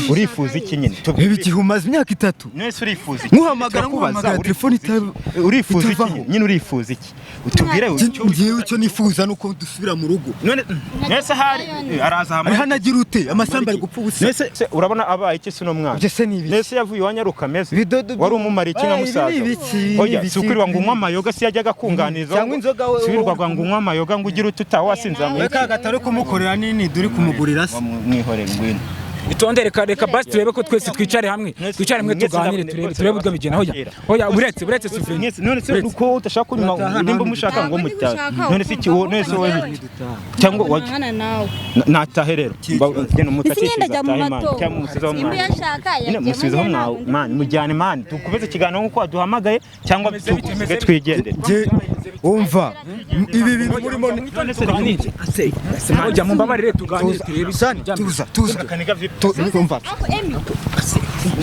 urifuza iki nyine igihe umaze imyaka 3 nese urifuza iki nkuhamagara telefone urifuza iki nyine urifuza iki utubwire ngiye icyo nifuza nuko dusubira mu rugo nese hari araza hamwe hanagira ute amasamba ari gupfa ubusa nese urabona abaye iki sino mwana nese yavuye wanyaruka meze wari umumara iki na Musaza oya sukuri ngo unywa amayoga si yajyaga kunganiza cyangwa inzoga we swirwaga ngo unywa amayoga ngo ugira ututa wasinzamwe reka gatari kumukorera nini duri kumugurira se mwihore ngwino itondere reka basi turebe ko twese twicare hamwe tuganire turebe ubwo bigena hoya buretse Souvenir none se uko utashaka kunyuma nimba mushaka ngo mutya none se iki none se wowe cyangwa wajana nawe nataherero ngene mutakishiza cyangwa umusiza w'umwana nyine umusiza w'umwana man mujyane man tukubeze ikiganiro nkuko waduhamagaye cyangwa twigendere umva ibi bintu murimo none se niki hoya mumbabarire tuganire turebe tuza umva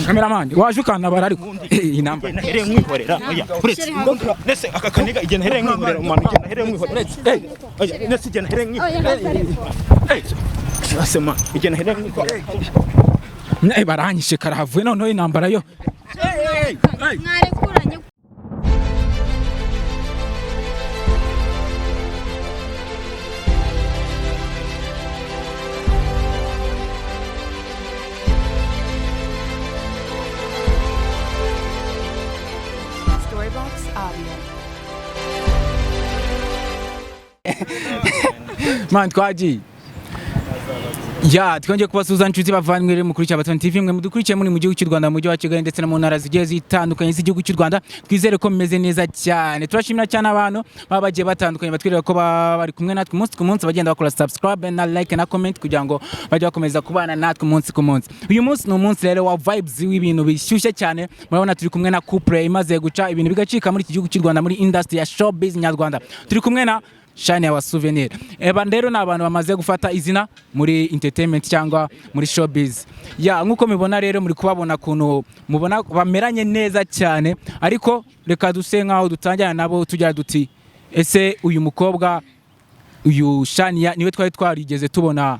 cameraman waje ukanabara ariko inamba nahereye mwihorera oya uretse nese akakaniga igena hereye mwihorera umwana igena hereye mwihorera oya nese igena hereye mwihorera asema igena hereye mwihorera baranyishe karahavuye noneho inambara yo mwarekuranye man twagiye twongeye kubasuza inshuti bavanywe mu kuri cy'abatoni TV mwe mudukurikiye muri mu gihugu cy'u Rwanda mu mujyi wa Kigali ndetse no mu ntara zigiye zitandukanye z'igihugu cy'u Rwanda twizere ko mumeze neza cyane turashimira cyane abantu babagiye batandukanye batwirira ko bari kumwe natwe umunsi ku munsi bagenda bakora subscribe na like na comment kugira ngo bajye bakomeza kubana natwe umunsi ku munsi uyu munsi ni umunsi rero wa vibes w'ibintu bishyushye cyane murabona turi kumwe na couple imaze guca ibintu bigacika muri iki gihugu cy'u Rwanda muri industry ya showbiz nyarwanda turi kumwe na Shania wa Souvenir rero ni abantu bamaze gufata izina muri entertainment cyangwa muri showbiz nkuko mubona rero muri kubabona kuntu mubona bameranye neza cyane ariko reka duse nkaho dutangira nabo tujya duti ese uyu mukobwa uyu Shania niwe twari twarigeze tubona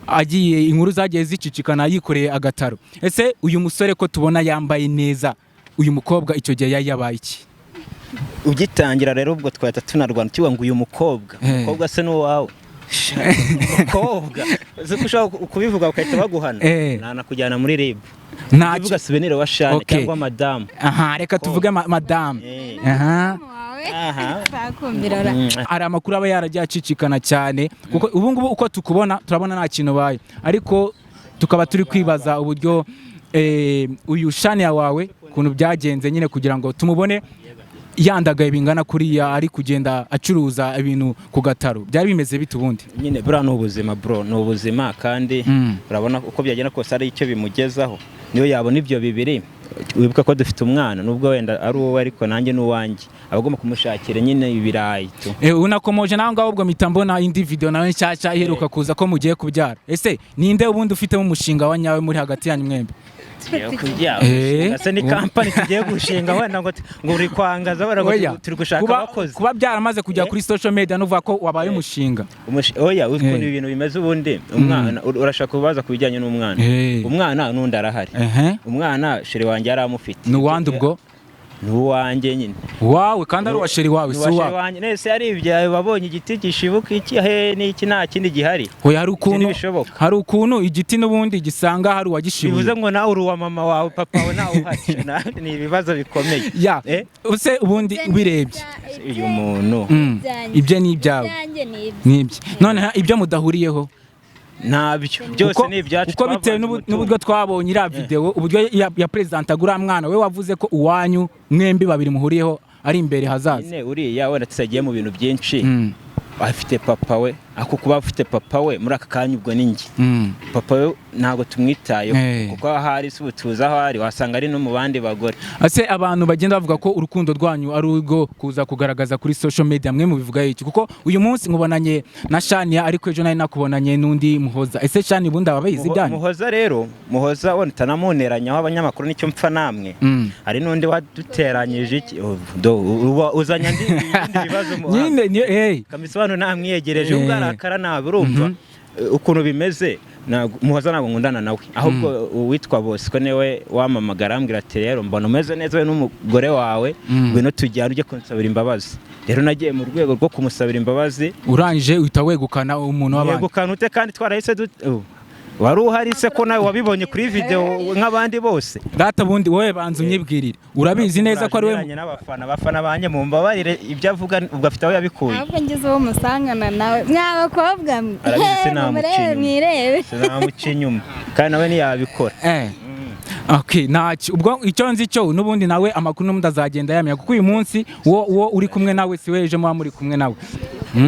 agiye inkuru zagiye zicicikana yikoreye agataro ese uyu musore ko tubona yambaye neza uyu mukobwa icyo gihe yabaye iki ugitangira rero ubwo twahita tunarwana tuvuga ngo uyu mukobwa se n'uwawe mukobwa ushaka kubivuga ukahita baguhana nanakujyana muri RIB ntavuga Souvenir wa Shania cyangwa madame reka tuvuge madame ari amakuru aba yaragiye acicikana cyane kuko ubu ngubu uko tukubona turabona nta kintu baye ariko tukaba turi kwibaza uburyo uyu Shania wawe kuntu byagenze nyine kugira ngo tumubone yandagaye bingana kuriya ari kugenda acuruza ibintu ku gataro byari bimeze bite ubundi nyine bra no ubuzima bro no ubuzima kandi urabona uko byagenda kose ari icyo bimugezaho niyo yabona ibyo bibiri wibuka ko dufite umwana nubwo wenda ari uwo ariko nanjye n'uwanjye abagomba kumushakira nyine ibirayi unakomoje naho ngaho ubwo mitambona indi video nawe nshyashya iheruka kuza ko mugiye kubyara ese ninde ubundi ufite mu mushinga wa nyawe muri hagati yanyu mwembe ase ni company tugiye gushinga wenda ngo uri kwangaza bara turi gushaka abakozi kuba byaramaze kujya kuri social media nuvuga ko wabaye umushinga oya ukuntu ibintu bimeze ubundi umwana urashaka kubaza kubijyanye umwana nundi arahari umwana sheri wanjye yaramufite n'uwandi ubwo nuwanjye nyine wawe kandi ari washeri wawe si wawe nese ari ibyawe babonye igiti gishibuka iki n'iki nta kindi gihari hoya hari ukuntu igiti n'ubundi gisanga hari uwagishibuye bivuze ngo nawe uri wa mama wawe papa wawe nawe uhari ni ibibazo bikomeye use ubundi ubirebye uyu muntu ibyo ni ibyawe nibyo none ibyo mudahuriyeho ntabyo byose ni ibyacu uko bitewe n'uburyo twabonye iriya video uburyo ya presentagura mwana we wavuze ko uwanyu mwembi babiri muhuriyeho ari imbere hazaza uriya wenda tusagiye mu bintu byinshi afite papa we ako kuba afite papa we muri aka kanya ubwo ninjye papa we ntago tumwitayeho kuko ahari subutuza aho ari wasanga ari no mu bandi bagore ase abantu bagenda bavuga ko urukundo rwanyu ari urwo kuza kugaragaza kuri social media mwe mu bivuga iki kuko uyu munsi nkubonanye na Shania ariko ejo nari nakubonanye n'undi Muhoza ese Shania bundi ababizi byanyu Muhoza wona tanamuneranya aho abanyamakuru nicyo mpfa namwe ari n'undi waduteranyije iki uzanya ndi bibazo nyine kamisobanuro namwiyegereje ubwo arakara nabi urumva ukuntu bimeze Muhoza ntabwo ngundana nawe ahubwo uwitwa Bosco niwe wamamagara ambwira ati rero mbona umeze neza we n'umugore wawe ngwino tujyane ujye kunsabira imbabazi. Rero nagiye mu rwego rwo kumusabira imbabazi. Urangije uhita wegukana umuntu w'abandi. Wegukana ute kandi twarahise wari uhari se ko nawe wabibonye kuri video nk'abandi bose. Data bundi wowe banza unyibwirire. Urabizi neza ko ari we abafana banje mu mbabarire ibyo avuga ubwo afite aho yabikuye. Ahubwo ngize uwo musangana nawe mwabakobwa mwirebe sinamuca inyuma kandi nawe ntiyabikora. Okay, naci ubwo icyo nzi cyo nubundi nawe amakuru n'umudazagenda yamya kuko uyu munsi wo uri kumwe nawe si weje mu muri kumwe nawe.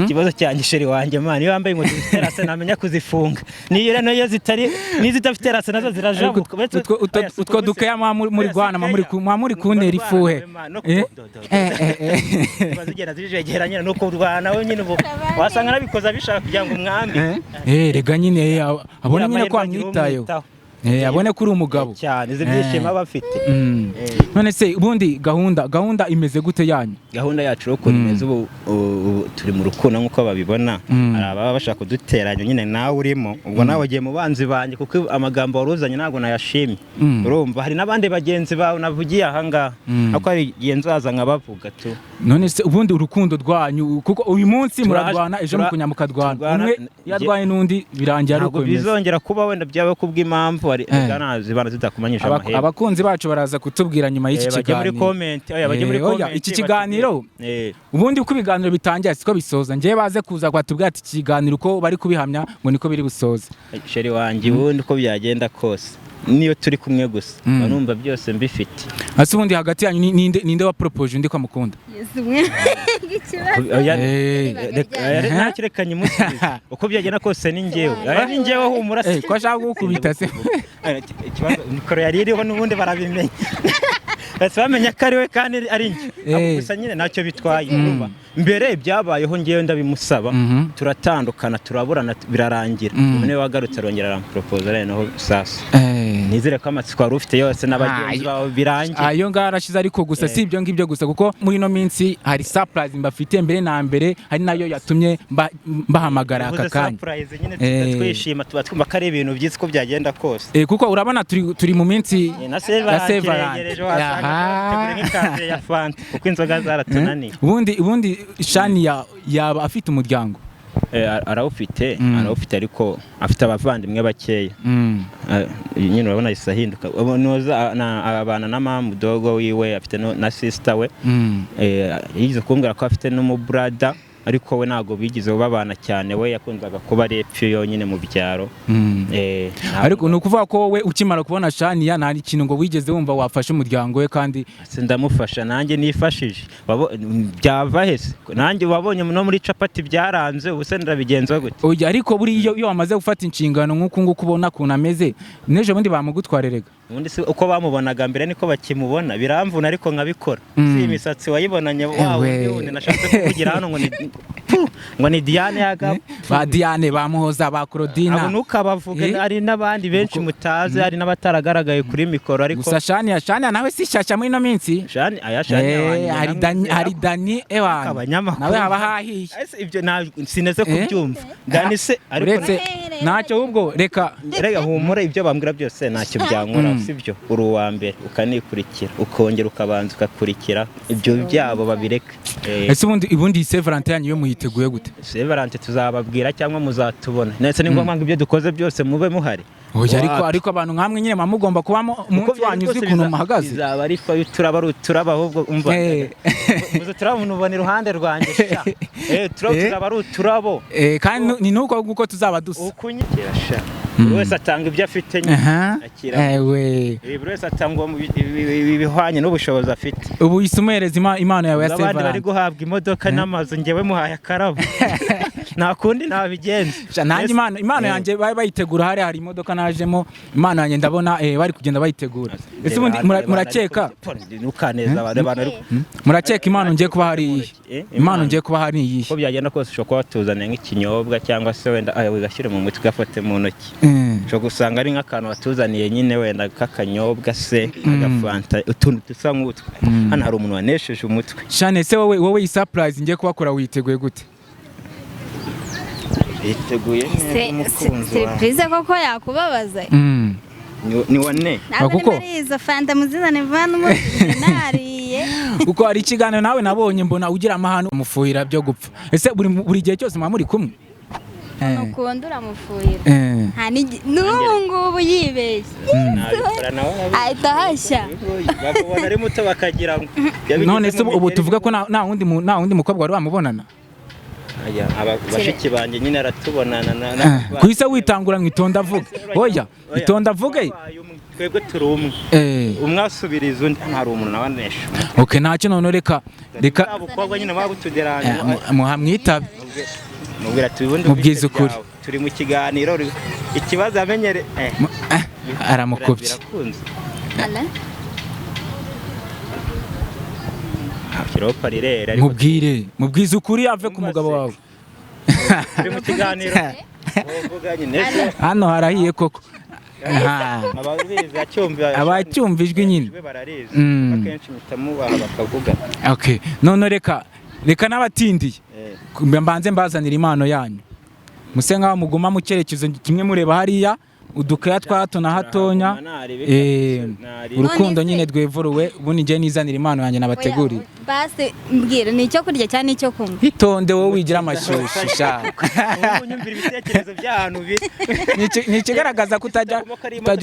Ikibazo cyanjye sheri wanjye man iyo wambaye inkweto zifite rase namenya kuzifunga niyo nayo zitari nizidafite rase nazo zirajabuka utwo dukeya muri Rwanda muri kuntera ifuhe bazigera zijegeranye no kurwana we nyine wasanga nabikoza bishaka kugira ngo umwambi rega nyine abone nyine ko amwitayo abone kuri umugabo cyane ibyishimo abafite. None se ubundi gahunda imeze gute yanyu? Gahunda yacu roko imeze ubu turi mu rukundo nkuko babibona araba bashaka kuduteranya nyine nawe urimo ubwo nawe wagiye mu banzi banje kuko amagambo waruzanye ntago nayashimye. Urumva hari nabandi bagenzi bawe navugiye ahanga ako ari genzaza nkabavuga tu. None se ubundi urukundo rwanyu kuko uyu munsi muradwana ejo mukunyamukadwana umwe yadwaye nundi birangira ariko bizongera kuba wenda byawe kubw'impamvu zibana zidakumanyisha amahera. Abakunzi bacu baraza kutubwira nyuma y'iki kiganiro. Bajye muri comment, bajye muri comment. Iki kiganiro ubundi uko ibiganiro bitangira siko bisoza. Ngiye baze kuza kwatubwira ati kiganiro uko bari kubihamya ngo niko biri busoza. Sheri wanjye ubundi uko byagenda kose niyo turi kumwe gusa numva byose mbifite. Ase ubundi hagati yanyu ninde wa propose undi ko amukunda? Ntakirekanye umusubizo uko byagenda kose ni njyewe humura se ko ashaka gukubita se. Ikibazo mikoro yari iriho n'ubundi barabimenya base bamenya ko ari we kandi ari njye gusa nyine ntacyo bitwaye. Mbere byabayeho ngewe ndabimusaba turatandukana turaburana birarangira niwe wagarutse arongera arampropose rero naho sasa nizere ko amatsiko wari ufite yose n'abagenzi bawe birangiye. Ayo ngarashize ariko gusa si ibyo ngibyo gusa kuko muri no minsi hari surprise mbafite mbere na mbere hari nayo yatumye mbahamagara aka kanya. Surprise nyine twishima tuba twumva ko ari ibintu byitse ko byagenda kose kuko urabona turi mu minsi na Severa ya Fanta kuko inzoga zaratunaniye. Ubundi Shania yaba afite umuryango? Arawufite ariko afite abavandimwe bakeya. Nyine urabona isahinduka abana na mamu dogo wiwe afite na sister we yigize kumbwira ko afite n'umubrada ariko we ntago bigize babana cyane we yakundaga kuba ari epfo yonyine mu byaro. Ariko nukuvuga ko we ukimara kubona Shania nta kintu ngo wigeze wumva wafasha umuryango we kandi ndamufasha nanjye nifashije byava hese nanjye wabonye no muri capati byaranze ubuse ndabigenza gute. Oya ariko buri iyo wamaze gufata inshingano nk'uko ngukubona kuntu ameze neje bundi bamugutwarerega ubundi se uko bamubonaga mbere niko bakimubona biramvuna ariko nkabikora si imisatsi wayibonanye wawe ubundi nashatse kuvugira hano ngo ni Diane yaga ba Diane bamuhoza ba Claudine abo nukabavuga ari nabandi benshi mutazi ari nabataragaragaye kuri mikoro ariko gusa Shania nawe si shasha muri no minsi Shania hari Dani ewa nawe haba hahiye ibyo sineze kubyumva Dani se ariko ntacyo ubwo reka humura ibyo bambwira byose ntacyo byankora sibyo uri uwa mbere ukanikurikira ukongera ukabanza ukakurikira ibyo byabo babireka. Ese ubundi Severante yanyu yo muyiteguye gute? Severante tuzababwira cyangwa muzatubona ndetse ni ngombwa ngo ibyo dukoze byose mube muhari. Oya ariko abantu nkamwe nyine mamugomba kubamo umunsi wanyu uzi kuntu muhagaze. Bizaba ariko turaba ahubwo umva muzo turabona iruhande rwanjye sha turaba ari uturabo kandi ni nuko guko tuzaba dusa ukunyikira sha buri wese atanga ibyo afite nyine buri wese atanga ibihwanye n'ubushobozi afite. Ubu isumereza impano yawe ya Severante abandi bari guhabwa imodoka n'amazu ngewe muhaye akarabo nta kundi nabigenza. Nanjye impano yanjye bayitegura hari imodoka najemo impano yanjye ndabona bari kugenda bayitegura. Ese ubundi murakeka murakeka impano ngiye kuba hari impano ngiye kuba hari iyi ko byagenda kose ushobora kuba watuzaniye nk'ikinyobwa cyangwa se wenda wigashyire mu mutwe ugafate mu ntoki ushobora gusanga ari nk'akantu watuzaniye nyine wenda k'akanyobwa se agafanta utuntu dusa nk'utwo hano hari umuntu wanesheje umutwe. Shane se wowe iyi surprise ngiye kubakora witeguye gute? yiteguye neza umukunzi wawe. Surprise koko yakubabaza. Ni wane Kuko izo fanta muzizane vana nariye. Uko hari ikiganiro nawe nabonye mbona ugira amahano umufuhira byo gupfa. Ese buri gihe cyose mwa muri kumwe? Nukundi uramufuhira. N'ubu ngubu yibeshye. Ahita hashya. bakubona ari muto bakagira ngo none se ubu tuvuga ko nta wundi mukobwa wari wamubonana? bashiki banjye nyine aratubonana kuisa witangura mwitonda vuga oya itonda vuge twebwe turi umwe umwasubiriza undi ntari umuntu nabanesha okay ntacyo none reka abukobwa nyine babutuderanye muhamwitabe mubwira tubundi mubwiza ukuri turi mu kiganiro ikibazo amenyere aramukubye mubwize ukuri ave ku mugabo wawe turi mu kiganiro hano harahiye koko abacyumvijwe nyine akenshi mutamubaha bakavuga okay none reka n'abatindiye mbanze mbazanira impano yanyu muse nk'aho muguma mu cyerekezo kimwe mureba hariya udukaya twa hato na hatonya urukundo nyine rwevuruwe ubundi ngiye nizanira impano yanjye nabateguriye basi mbwira ni icyo kurya cyane icyo kunywa hitonde wowe wigira amashyushyu shaka unyumvira ibitekerezo by'ahantu biri ni ikigaragaza ko utajya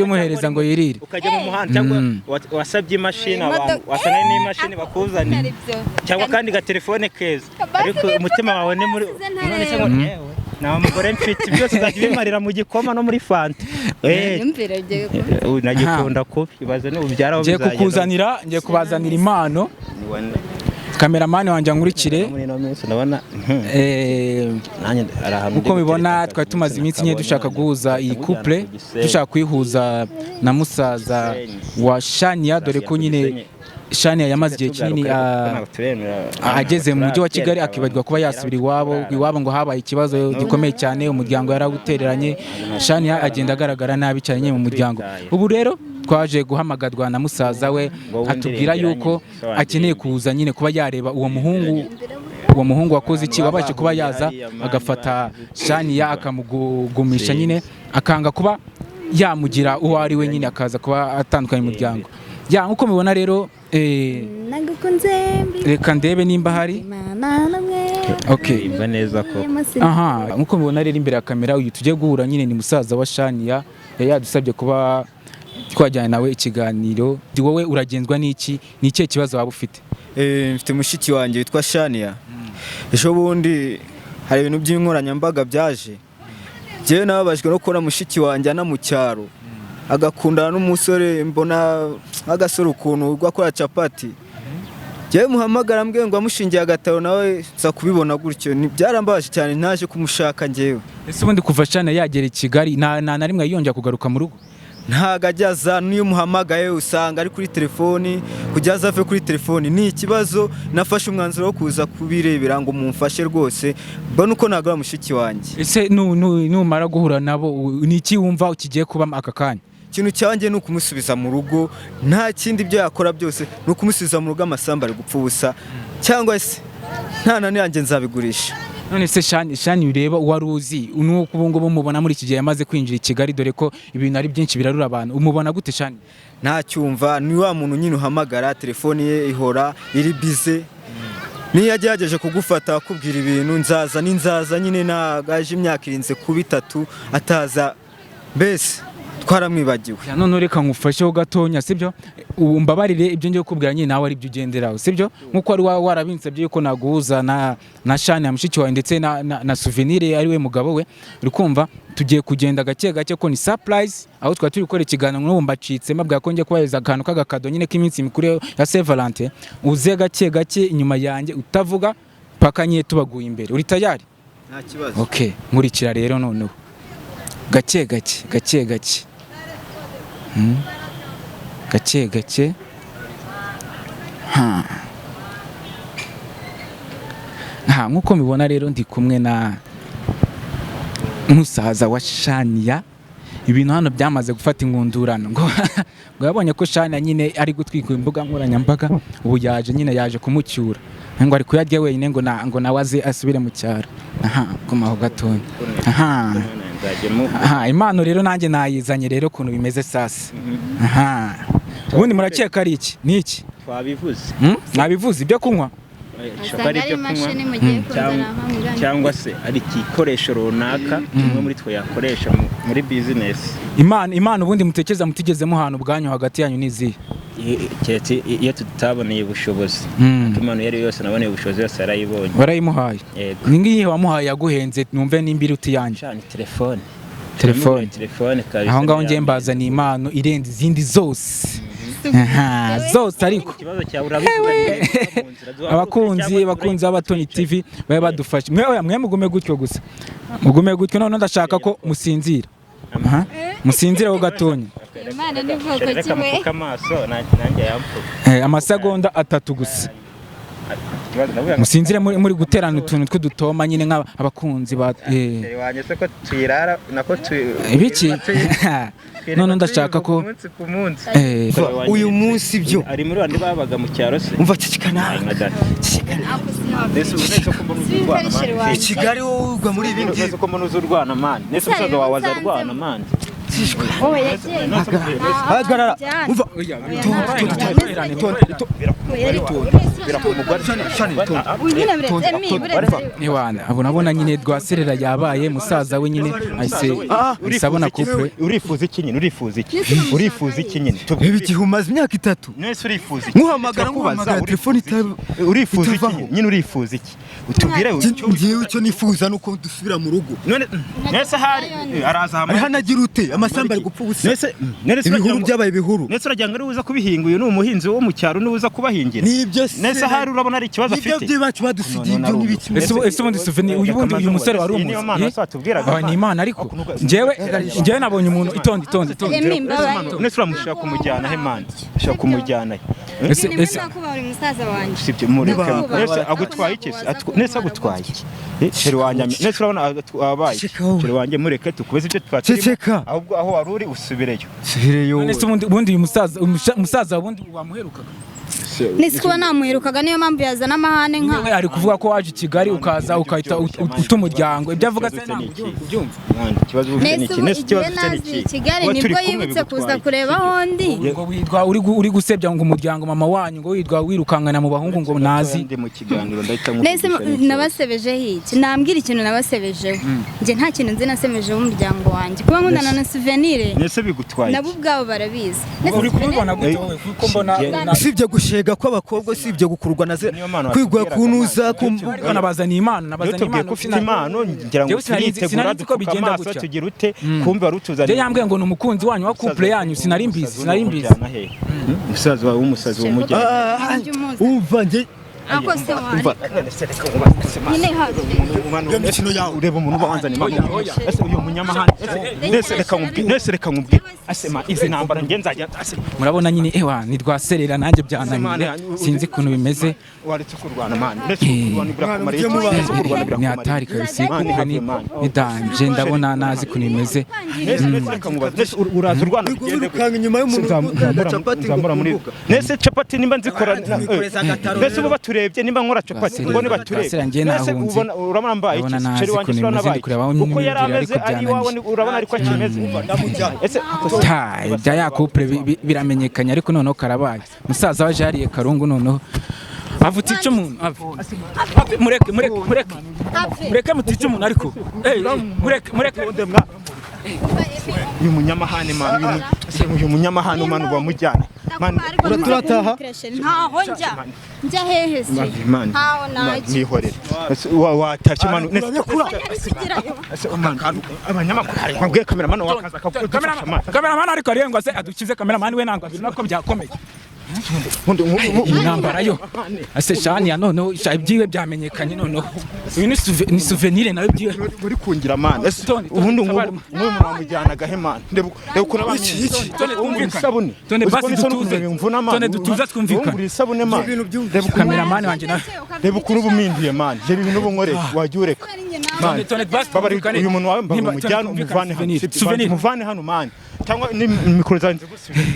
umuhereza ngo yirire ukajya mu muhanda cyangwa wasabye imashini abantu wasanaye n'imashini bakuzanira cyangwa kandi gatelefone keza ariko umutima wawe ni muri none se ngo nawe mugore mfite byose uzajya bimarira mu gikoma no muri fanta nagikunda kubi ibaze n'ubyaraho bizagenda ngiye kubazanira impano kameramani wanjye ankurikire uko mibona twari tumaze iminsi nye dushaka guhuza iyi couple dushaka kuyihuza na Musaza wa Shania dore ko nyine Shania yamaze igihe kinini ageze mu mujyi wa Kigali akibagirwa kuba yasubira iwabo ngo habaye ikibazo gikomeye cyane umuryango yarawutereranye Shania agenda agaragara nabi cyane mu muryango ubu rero twaje guhamagarwa na Musaza we atubwira yuko akeneye kuza nyine kuba yareba uwo muhungu wakoze iki wabashe kuba yaza agafata Shania akamugumisha nyine akanga kuba yamugira uwo ari we nyine akaza kuba atandukanye umuryango nkuko mubona rero reka ndebe nimba hari okay imba neza ko nkuko mubona rero imbere ya kamera uyu tujye guhura nyine ni Musaza wa Shania yadusabye kuba twajyana nawe ikiganiro wowe uragenzwa n'iki ni ikihe kibazo waba ufite mfite mushiki wanjye witwa Shania ejo bundi hari ibintu by'inkoranyambaga byaje njyewe nababajwe no kubona mushiki wanjye ana mu cyaro agakundana n'umusore mbona agasore ukuntu ugakora capati njyewe muhamagara mbwe ngo amushingiye agataro nawe nza kubibona gutyo byarambaje cyane naje kumushaka njyewe ese ubundi kuva Shania yagera i Kigali na rimwe yongera kugaruka mu rugo ntago ajyaza n'iyo muhamagaye usanga ari kuri telefoni kujyaza ave kuri telefoni ni ikibazo nafashe umwanzuro wo kuza kubirebera ngo mumfashe rwose mbona uko nagura mushiki wanjye ese numara guhura nabo ni iki wumva ukigiye kuba aka kanya ikintu cyanjye ni ukumusubiza mu rugo nta kindi byo yakora byose ni ukumusubiza mu rugo amasamba ari gupfa ubusa cyangwa se nta nani yanjye nzabigurisha none se Shania ureba wari uzi nuko ubu ngubu mubona muri iki gihe yamaze kwinjira i Kigali dore ko ibintu ari byinshi birarura abantu umubona gute Shania ntacyumva ni wa muntu nyine uhamagara telefoni ye ihora iri bize niyo yagerageje kugufata akubwira ibintu nzaza nyine nagaje imyaka irinze kuba 3 ataza mbese twaramwibagiwe none reka nkufasheho gatonya sibyo umbabarire ibyo ngiye kubwira nyine nawe ari byo ugenderaho sibyo nkuko ari warabinsabye yuko naguhuza na Shania mushiki wawe ndetse na Souvenir ari we mugabo we uri kumva tugiye kugenda gake ko ni surprise aho twari turi gukora ikiganiro n'ubu mbacitse mabwa ko ngiye kubahereza akantu k'agakado nyine k'iminsi mikuru ya Saint Valentin uze gake inyuma yanjye utavuga paka nye tubaguye imbere uri tayari nta kibazo okay nkurikira rero noneho gake nkuko mibona rero ndi kumwe na Musaza wa Shania ibintu hano byamaze gufata ingundurano ngo yabonye ko Shania nyine ari gutwika imbuga nkoranyambaga ubu yaje kumucyura ngo ari kuyarya wenyine ngo nawe aze asubire mu cyaro aha kumaho gatonya aha impano rero nanjye nayizanye rero kuntu bimeze sasa aha ubundi murakeka ari iki ni iki twabivuze nabivuze ibyo kunywa shokari ibyo kunywa cyangwa se ari igikoresho runaka kimwe muri twe yakoresha muri business. Imana ubundi mutekereza mutigezemo hano ubwanyu hagati yanyu nizihe? Iyo tutaboneye ubushobozi imana yari yose naboneye ubushobozi yose yarayibonye. Warayimuhaye? Ni ngiye wamuhaye yaguhenze numve nimbiri utiyanje. Cyane telefone kabisa. Aho ngaho ngiye mbaza ni impano irenze izindi zose. Zose ariko ikibazo cya urabivuga abakunzi b'Abatoni TV babe badufashe. Mwe mugume gutyo gusa. Mugume gutyo none ndashaka ko musinzira. Musinzire ho gatonya. Imana ni bwoko kimwe. Kamaso nanjye yamfuka. Amasegonda 3 gusa. Musinzire muri guterana utuntu tw'udutoma nyine nk'abakunzi ba wanye se ko tuyirara nako ibiki none ndashaka ko uyu munsi byo ari muri bandi babaga mu cyaro se umva cicikana Kigali wowe ugwa muri ibi ngibi ko mbona uzurwana man nese umusaza wawe azarwana man hagarara umva niwana abona nyine rwaserera yabaye musaza we nyine ahise isabona couple. Urifuza iki nyine urifuza iki nyine ibi gihumaze imyaka 3 nese urifuza iki nkuhamagara telefone itabu urifuza iki nyine urifuza iki utubwire ngiye icyo nifuza nuko dusubira mu rugo nese hari araza hamwe hanagira ute amasamba ari gupfa ubusa nese ibihuru byabaye ibihuru nese urajyanga ari uza kubihinga uyu ni umuhinzi wo mu cyaro n'uza kubahingira nese hari urabona ari ikibazo afite nibyo byacu badusigiye ibyo n'ibiki ese ubundi Souvenir uyu musore wari umuzi ni imana ariko njyewe nabonye umuntu itonde nese uramushaka kumujyana he man ushaka kumujyana ese uri musaza wanjye sibyo mureke nese agutwaye iki nese agutwaye sheri wanjye nese urabona abaye sheri wanjye mureke tukubeze ibyo twatse ahubwo aho waruri usubireyo nese ubundi uyu musaza ubundi wamuherukaga nisi kuba namuherukaga niyo mpamvu yazana amahane nka ari kuvuga ko waje Kigali ukaza ukahita utumuryango ibyo avuga se nesi Kigali nibwo yibutse kuza kureba hondi ngo widwa uri gusebya ngo umuryango mama wanyu ngo widwa wirukangana mu bahungu ngo nazi nesi nabasebeje hiki nambwira ikintu nabasebejeho nje nta kintu nzi nasemejeho umuryango wanjye kuba nkundana na Souvenir nese bigutwaye nabo ubwabo barabizi uri kubibona gute wowe kuko mbona sibyo gushega kw'abakobwa sibyo gukurwa naze kwigwa kunuza nabazana imana ko ufite impano ngira ngo turitegura dukuka amaso tugira ute kumbe warutuzana je yambwiye ngo numukunzi wanyu wa couple yanyu sinari mbizi umusaza wawe umusaza w'umujyana umva nje ako se umva nyine ureba umuntu ubanzana impano ese uyu munyamahanga nese reka nkubwire asema izi ntambara nge nzajya murabona nyine ni rwaserera nanjye byananiye sinzi kuntu bimeze waretse kurwana man nese kurwana ni atari kabisa kuko ni danje ndabona nazi kuntu bimeze nese uraza urwana kanga inyuma y'umuntu nzamura muri nese capati nimba nzikora nese ubu baturebye nimba nkora capati ngo niba turebye nese urabona mbaye sheri wanjye sura nabaye kuko yarameze ari wawe urabona ariko akimeze ese bya ya couple biramenyekanye ariko noneho karabaye musaza waje hariye karungu noneho avutse icyo umuntu mureke mutice umuntu ariko mureke uyu munyamahane man uyu munyamahane man wamujyana man turataha ntaho njya hehe se ntaho naje nihorera watashye man abanyamakuru hari kwabwiye cameraman wakaza cameraman ariko arengo se adukize cameraman we nangwa nako byakomeye intambara yo ase Shania noneho ibyiwe byamenyekanye noneho uyu ni Souvenir nawe byiwe muri kungira man ubundi mwamujyana gahemana ndeba ukuntu abiki isabune tone basi dutuze twumvikana isabune man reba cameraman wanje nawe reba ukuntu ubuminduye man je ibintu bungore wajyureka man babari uyu muntu wawe mbamujyana umuvane hano man cyangwa ni mikoro zanze gusubira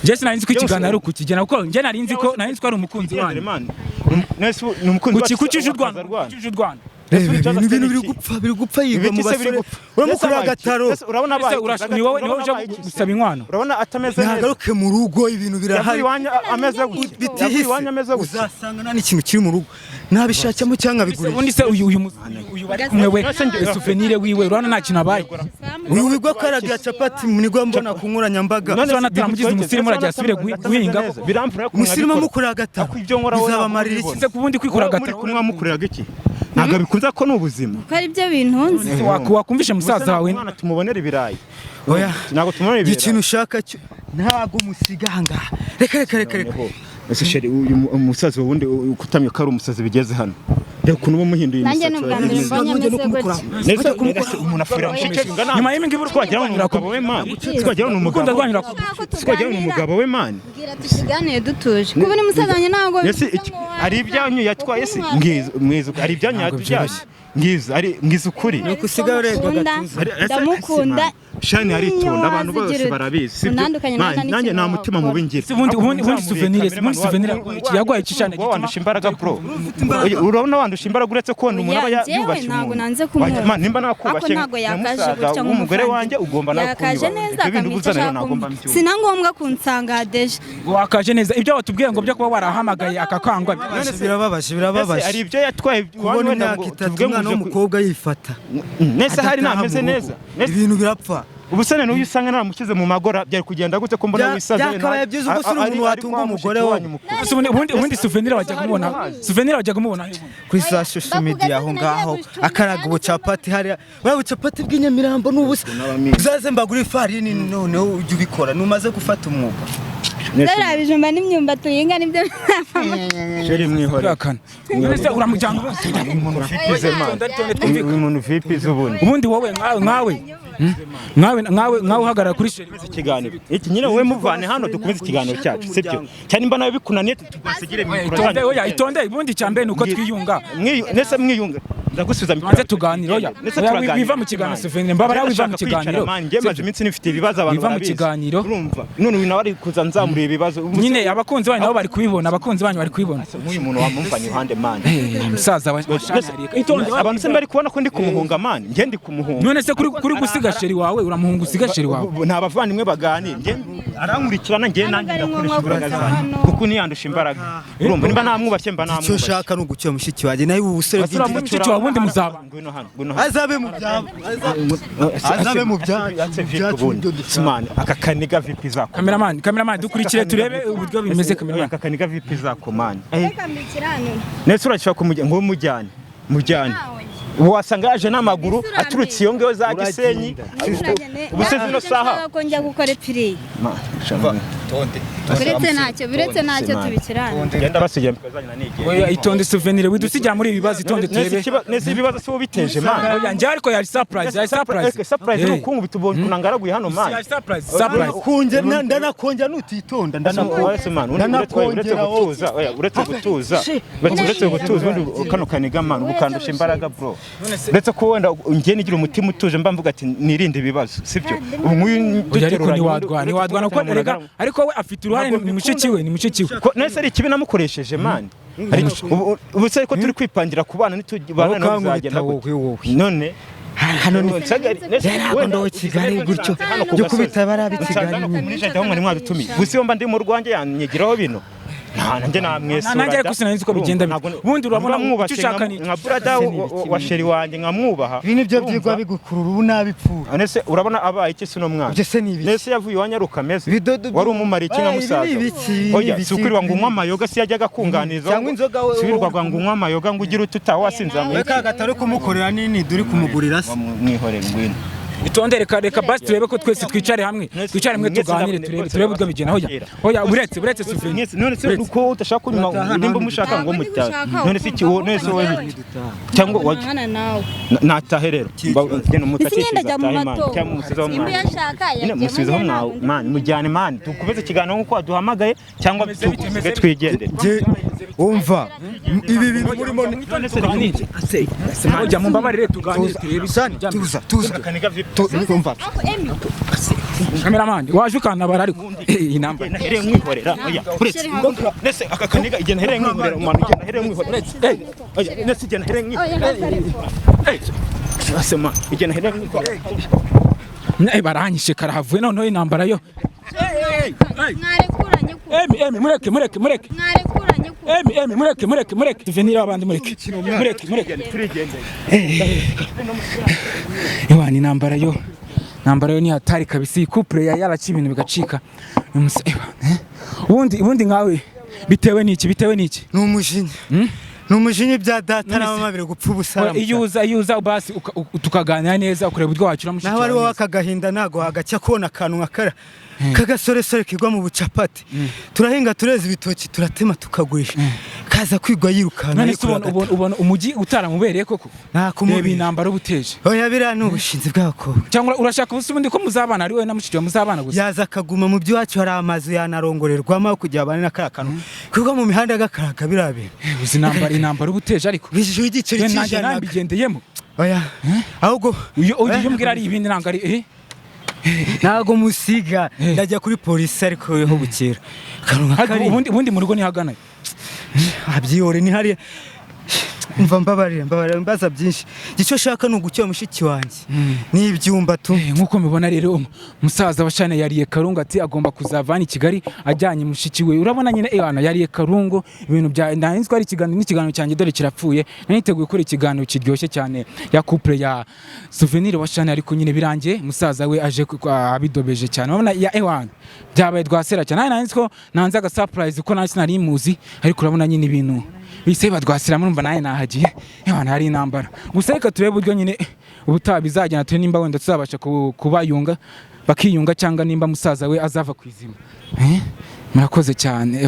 Jesse narinzi ko ikiganiro ari ukukigena kuko nje narinzi ko ari umukunzi wanyu nese ni umukunzi kuki u Rwanda ibintu biri gupfa yiga mu basore uramukorera agataro urabona abaye ni wowe uje gusaba inkwano urabona atameze neza ntagaruke mu rugo ibintu birahari ameze gutya uzasanga nta n'ikintu kiri mu rugo nabishakamo cyangwa bigurisha ubundi se uyu bari kumwe we Souvenir wiwe urabona nta kintu abaye uyu wigwa karaga capati nigwa mbona ku nkoranyambaga none banataramugize umusirimu arajya asubire guhinga umusirimu amukorera agataro bizaba marira iki se kubundi kwikora agataro kumwe amukoreraga iki ntago bikunze ko n'ubuzima ko ari byo bintunze wakumvisha musaza wawe mwana tumubonera ibirayi oya ntago tumubonera ibirayi ikintu ushaka cyo ntago musiganga reka ese sheri uyu umusaza wundi kutamye ko ari umusazi bigeze hano reka ukuntu bamuhinduye nanjye n'ubwambere mbonye ameze gutya umuntu afurira nyuma y'imwe iburu twageraho n'umugabo we man twageraho n'umugabo umugabo we man bwira tusiganiye dutuje kuba ni musaza wanjye ntago ari ibyanyu yatwaye se mwiza ari ibyanyu yatwaye ngize ukuri nuko usigaye urega ndamukunda Shania aritonda abantu bose barabizi nanjye nta mutima mubi ngira ubundi Souvenir yagwaye ikishane wandusha imbaraga bro urabona wandusha imbaraga uretse ko umuntu aba yubashye ntago nanze kumubona nimba nakubashye umugore wanjye ugomba yakaje neza akamwica sinangombwa kunsanga deje wakaje neza ibyo watubwiye ngo byo kuba warahamagaye akakangwa birababaje ari ibyo yatwaye kubona imyaka itatu umwana w'umukobwa yifata nese hari nameze neza ibintu birapfa ubusane n'uyu usanga naramukize mu magora byari kugenda gute ko mbona wisaze byakabaye byiza ubusure umuntu watunga umugore we ubundi Souvenir wajya kumubona kuri za social media aho ngaho akaraga ubucapati hariya bwa bucapati bw'inyamirambo n'ubusa uzaze mbagura ifarini noneho ujye ubikora numaze gufata umwuga Dara bijumba n'imyumba tuyinga nibyo sheri mwihore mwese uramujyana umuntu vipi z'ubundi ubundi wowe nkawe uhagarara kuri sheri ikiganiro iki nyine wowe muvane hano dukomeze ikiganiro cyacu sibyo cyane mba nawe bikunaniye tubasigire mikoro oya itonde ubundi cyambe nuko twiyunga nese mwiyunga ndagusubiza mikoro tuganira oya wiva mu kiganiro Souvenir mbabara wiva mu kiganiro ngiye maze iminsi nifite ibibazo abantu wiva mu kiganiro urumva none uyu nawe ari kuza nzamuriye ibibazo nyine abakunzi banyu nabo bari kubibona nk'uyu muntu wamumvanye iruhande man musaza wa abantu se bari kubona ko ndi kumuhunga man nge ndi kumuhunga none se kuri gusiga sheri wawe uramuhunga usiga sheri wawe nta bavandimwe baganira nge arankurikirana nge nanjye ndakoresha imbaraga zanjye kuko niyandusha imbaraga urumva nimba namwubashye mba namwubashye icyo shaka n'ugucyo mushiki waje nayo ubusore bw'igiciro wawe ubundi muzaba azabe mu byabo simani aka kaniga vipi zako cameraman dukurikire turebe uburyo bimeze cameraman aka kaniga vipi zako man nese urashaka kumujya ngo mujyane wasanga yaje n'amaguru aturutse iyo ngeyo za Gisenyi ubuse zino saha ko njya gukora epiri biretse ntacyo tubikirana genda basigira mikazanye na nige oya itonde Souvenir widusigira muri ibibazo itonde turebe nese ibibazo so biteje man oya njye ariko yari surprise n'ukungu bitubonye kunangaraguye hano man surprise kunje ndanakonja nutitonda uretse gutuza ubundi kano kaniga man ubukandusha imbaraga bro ndetse ko wenda ngiye nigira umutima utuje mba mvuga ati nirinde ibibazo sibyo ubu nk'uyu duterura niwadwana ko erega ariko we afite uruhare ni mushiki we nese ari ikibi namukoresheje man ubu se ko turi kwipangira ku bana nitubana no kuzagenda none hano ni ndo Kigali gutyo byo kubita barabitigali muri jada ho mwari mwadutumiye gusi yo mba ndi mu Rwanda yanyigiraho bino nanjye namwesura nanjye ariko sinanzi ko bigenda ubundi urabona mwubashaka nka brada wa sheri wanjye nkamwubaha ibi nibyo byigwa bigukurura ubu nabipfuye nese urabona abaye iki sino mwana nese yavuye wanyaruka meze wari umumari iki nkamusaza oya sukuri wangu unywa amayoga si yajyaga kunganiza cyangwa inzoga we sirirwaga ngo unywa amayoga ngo ugira ututaho wasinzamuye reka gatari kumukorera nini duri kumugurira se mwihorera ngwino itonde reka basi turebe ko twese twicare hamwe tuganire turebe ubwo bigena hoya uretse Souvenir none se uko utashaka kunyuma nimba mushaka ngo mutane none se iki none se wowe cyangwa natahe rero ngene mutakishiza cyangwa umusizaho mwana musizaho mwana mujyane man tukubeze ikiganiro nkuko waduhamagaye cyangwa twigendere umva ibi bintu murimo Ujya mu mbabarire tuganire tuza umva Cameraman waje ukanabara ariko iyi namba nahereye mwihorera oya uretse nese aka kaniga igena hereye mwihorera umuntu igena hereye mwihorera oya nese igena hereye mwihorera asema igena hereye mwihorera baranyishe karahavuye noneho intambara yo mwarekuranye ku mureke mwarekuranye ku mureke Souvenir abandi mureke Ewana intambara yo ni hatari kabisa iyi couple yaraci ibintu bigacika ubundi nkawe bitewe n'iki n'umujinya bya data n'amabire gupfa ubusara iyo uza basi tukaganira neza ukureba ubwo wacu namushiki naho ari wowe akagahinda nago hagacya kubona akantu nkakara kagasoresore kigwa mu bucapati turahinga tureza ibitoki turatema tukagurisha kaza kwigwa yirukana none ubona umujyi utaramubereye koko reba intambara ubuteje oya biriya ni ubushinzi bw'abakobwa cyangwa urashaka ubundi ko muzabana ari wowe na mushiki wawe muzabana gusa yaza akaguma mu by'iwacu hari amazu yanarongorerwamo kugira abane n'akaya kantu kigwa mu mihanda y'agakaraga biriya bintu uzi intambara ubuteje ariko bijije igiceri cy'ijana nabigendeyemo oya ahubwo uyu mbwira ari ibindi nanga ari ntago musiga ndajya kuri polisi ariko yeho bukira ubundi mu rugo nihagana abyiyore ni hariya umva mbabarira mbaza byinshi icyo shaka ni ugucyura mushiki wanjye n'ibyumba tu nkuko mubona rero musaza wa Shania yariye karungu ati agomba kuzavana i Kigali ajyanye mushiki we urabona nyine yariye karungu ibintu bya ndanzwe ari ikiganiro cyanjye dore kirapfuye naniteguye gukora ikiganiro kiryoshye cyane ya couple ya Souvenir wa Shania ariko nyine birangiye musaza we aje abidobeje cyane urabona ya byabaye dwasera cyane nanzwe nanze aga surprise ko nasi nari muzi ariko urabona nyine ibintu bise badwasira murumva naye nahagiye hari intambara gusa reka turebe buryo nyine ubutabizajyana turi nimba wenda tuzabasha kubayunga bakiyunga cyangwa nimba musaza we azava kwizima murakoze cyane